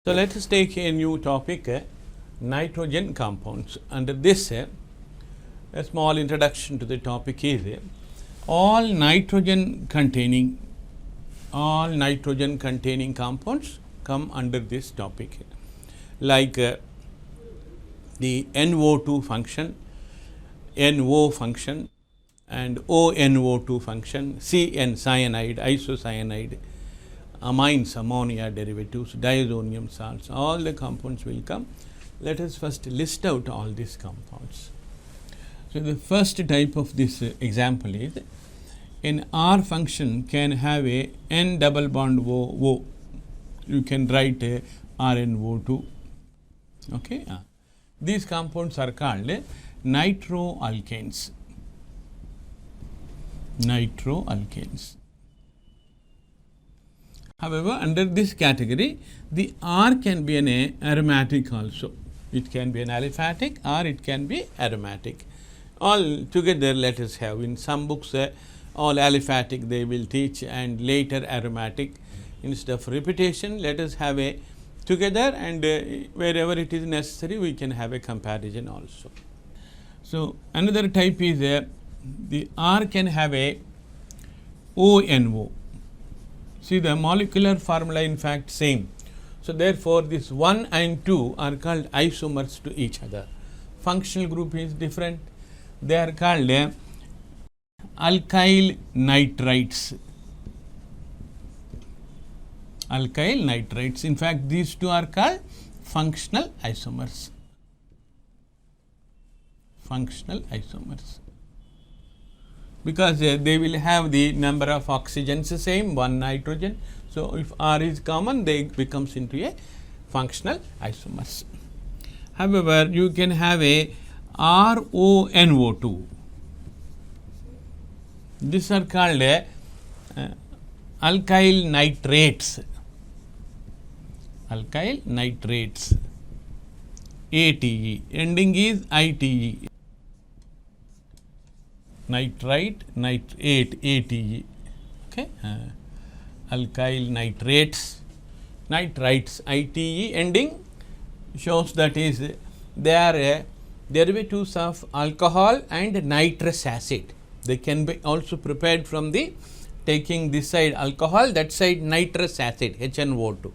So, let us take a new topic, nitrogen compounds. Under this, a small introduction to the topic is all nitrogen containing compounds come under this topic, like the NO2 function, NO function and ONO2 function, CN cyanide, isocyanide, amines, ammonia derivatives, diazonium salts, all the compounds will come. Let us first list out all these compounds. So, the first type of this example is an R function can have a N double bond O. You can write a RNO2. Okay. These compounds are called nitroalkanes. However, under this category, the R can be an aromatic also. It can be an aliphatic or it can be aromatic. All together, let us have in some books all aliphatic they will teach and later aromatic. Instead of repetition, let us have a together, and wherever it is necessary we can have a comparison also. So, another type is the R can have a ONO. See, the molecular formula in fact same. So, therefore, this 1 and 2 are called isomers to each other. Functional group is different. They are called alkyl nitrites. In fact, these two are called functional isomers. Because they will have the number of oxygens same, one nitrogen. So, if R is common, they becomes into a functional isomers. However, you can have a RONO2. These are called alkyl nitrates. ATE, ending is ITE. Nitrite, nitrate, ATE. Okay. Alkyl nitrites, ITE, ending shows that is they are derivatives of alcohol and nitrous acid. They can be also prepared from the taking this side alcohol, that side nitrous acid, HNO2.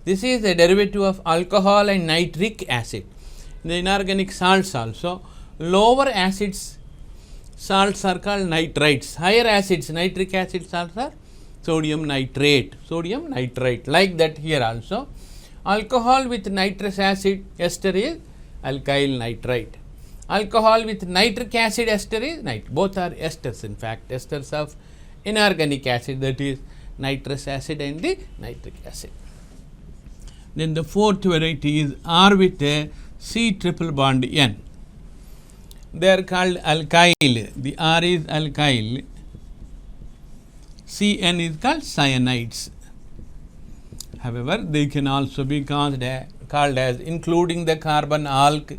This is a derivative of alcohol and nitric acid. In the inorganic salts also, lower acids salts are called nitrites, higher acids nitric acid salts are sodium nitrate. Like that here also, alcohol with nitrous acid ester is alkyl nitrite. Alcohol with nitric acid ester is both are esters, in fact, esters of inorganic acid, that is nitrous acid and the nitric acid. Then the fourth variety is R with a C triple bond N. They are called alkyl. The R is alkyl. CN is called cyanides. However, they can also be called as including the carbon alk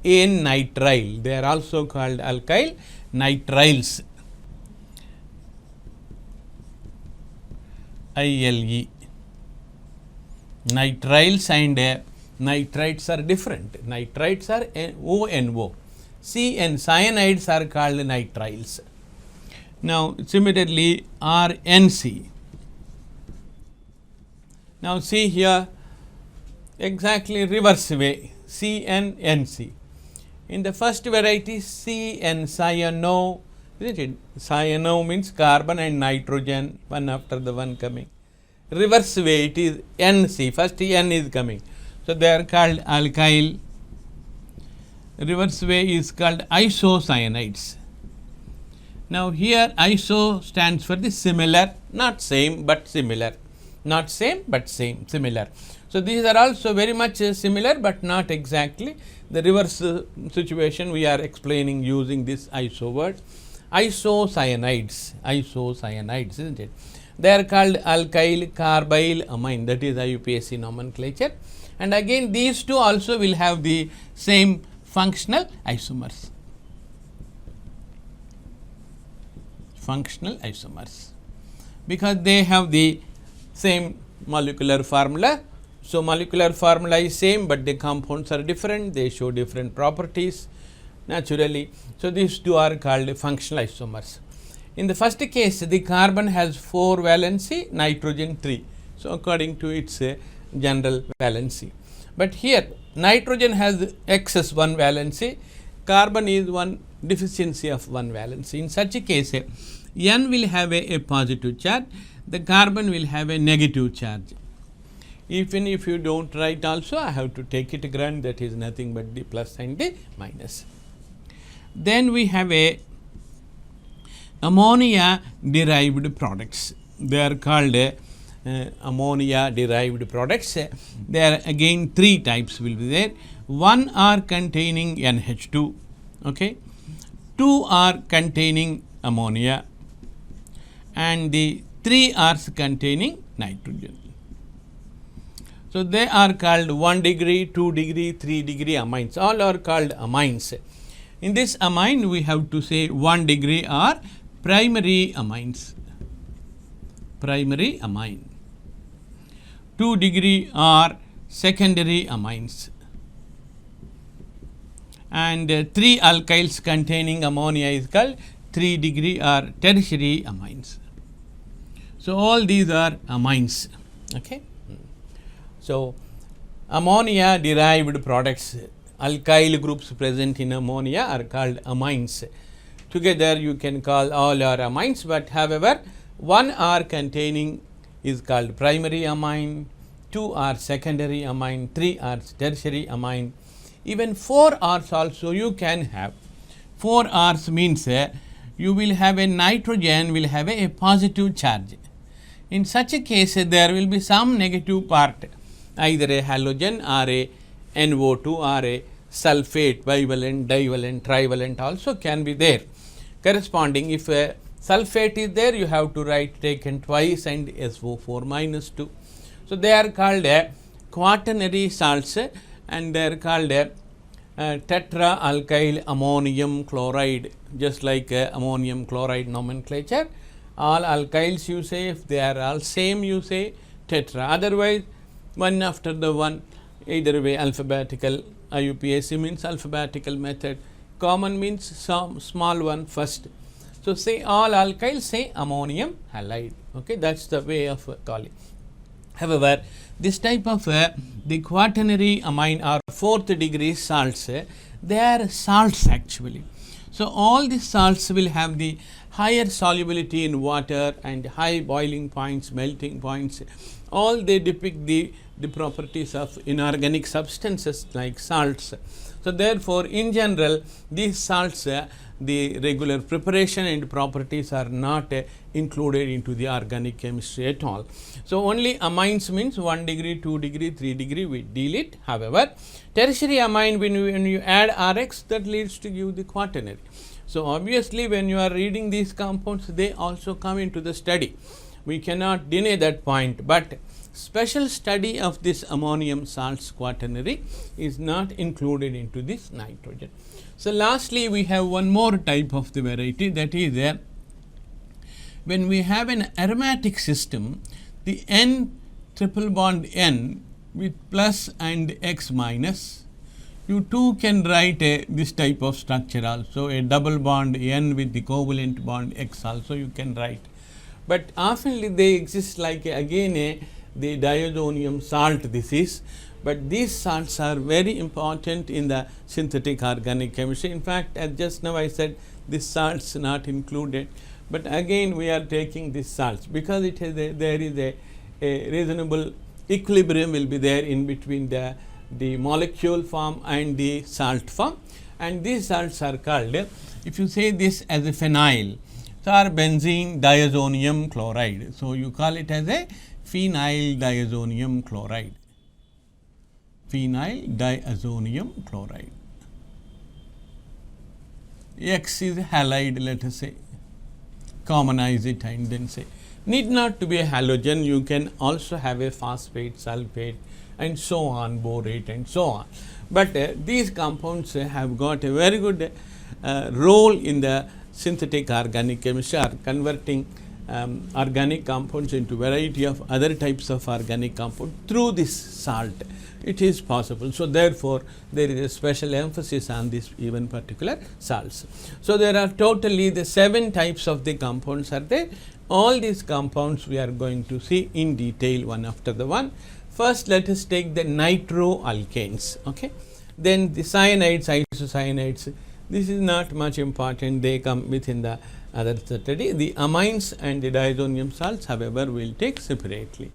N nitrile. They are also called alkyl nitriles. ILE. Nitriles and nitrites are different. Nitrites are ONO. CN cyanides are called nitriles. Now, similarly, RNC. Now, see here exactly reverse way, CNNC. In the first variety, CN cyano, isn't it? Cyano means carbon and nitrogen, one after the one coming. Reverse way, it is NC, first N is coming. So, they are called alkyl. Reverse way is called isocyanides. Now, here iso stands for the similar, not same but similar. Not same but same, similar. So, these are also very much similar but not exactly. The reverse situation we are explaining using this iso word. Isocyanides, isn't it? They are called alkyl carbyl amine, that is IUPAC nomenclature. And again these two also will have the same functional isomers. Because they have the same molecular formula, So, molecular formula is same, but the compounds are different, they show different properties naturally. So, these two are called functional isomers. In the first case, the carbon has 4 valency, nitrogen 3. So, according to its general valency. But here nitrogen has excess 1 valency, carbon is one deficiency of 1 valency. In such a case, N will have a positive charge, the carbon will have a negative charge. Even if you do not write also, I have to take it granted that is nothing but the plus and the minus. Then we have a ammonia derived products. They are called ammonia derived products. There are again 3 types will be there. 1 are containing NH2, okay. 2 are containing ammonia, and the 3 are containing nitrogen. So, they are called 1 degree, 2 degree, 3 degree amines, all are called amines. In this amine we have to say 1 degree are primary amines, primary amine. 2 degree are secondary amines, and 3 alkyls containing ammonia is called 3 degree are tertiary amines. So, all these are amines, okay. So, ammonia derived products, alkyl groups present in ammonia are called amines. Together you can call all are amines, but however 1 R containing is called primary amine, 2 are secondary amine, 3 are tertiary amine, even 4 R's also you can have. 4 R's means you will have a nitrogen will have a positive charge. In such a case there will be some negative part, either a halogen or a NO2 or a sulfate, bivalent, divalent, trivalent also can be there. Corresponding, if a sulfate is there, you have to write taken twice and SO4 minus 2. So, they are called quaternary salts, and they are called tetra alkyl ammonium chloride, just like ammonium chloride nomenclature. All alkyls you say, if they are all same you say tetra, otherwise one after the one, either way alphabetical. IUPAC means alphabetical method, common means some small one first. So, say all alkyls, say ammonium halide, okay, that is the way of calling. However, this type of the quaternary amine or 4th degree salts, they are salts actually. So, all these salts will have the higher solubility in water and high boiling points, melting points, all they depict the properties of inorganic substances like salts. So, therefore, in general these salts the regular preparation and properties are not included into the organic chemistry at all. So, only amines means 1 degree, 2 degree, 3 degree we deal it. However, tertiary amine when you add Rx, that leads to give the quaternary. So, obviously, when you are reading these compounds, they also come into the study. We cannot deny that point, but special study of this ammonium salts quaternary is not included into this nitrogen. So, lastly, we have one more type of the variety, that is when we have an aromatic system, the N triple bond N with plus and X minus, you too can write this type of structure also, a double bond N with the covalent bond X also you can write. But often they exist like again the diazonium salt this is, but these salts are very important in the synthetic organic chemistry. In fact, as just now I said this salts not included, but again we are taking these salts because it is there is a reasonable equilibrium will be there in between the molecule form and the salt form, and these salts are called, if you say this as a phenyl, so are benzene diazonium chloride. So, you call it as a phenyl diazonium chloride, phenyl diazonium chloride. X is halide, let us say, commonize it and then say, need not to be a halogen, you can also have a phosphate, sulfate and so on, borate and so on. But these compounds have got a very good role in the synthetic organic chemistry, are converting organic compounds into variety of other types of organic compound through this salt. It is possible. So, therefore, there is a special emphasis on this even particular salts. So, there are totally the 7 types of the compounds are there. All these compounds we are going to see in detail one after the one. First, let us take the nitroalkanes. Okay. Then the cyanides, isocyanides. This is not much important. They come within the other study. The amines and the diazonium salts, however, we will take separately.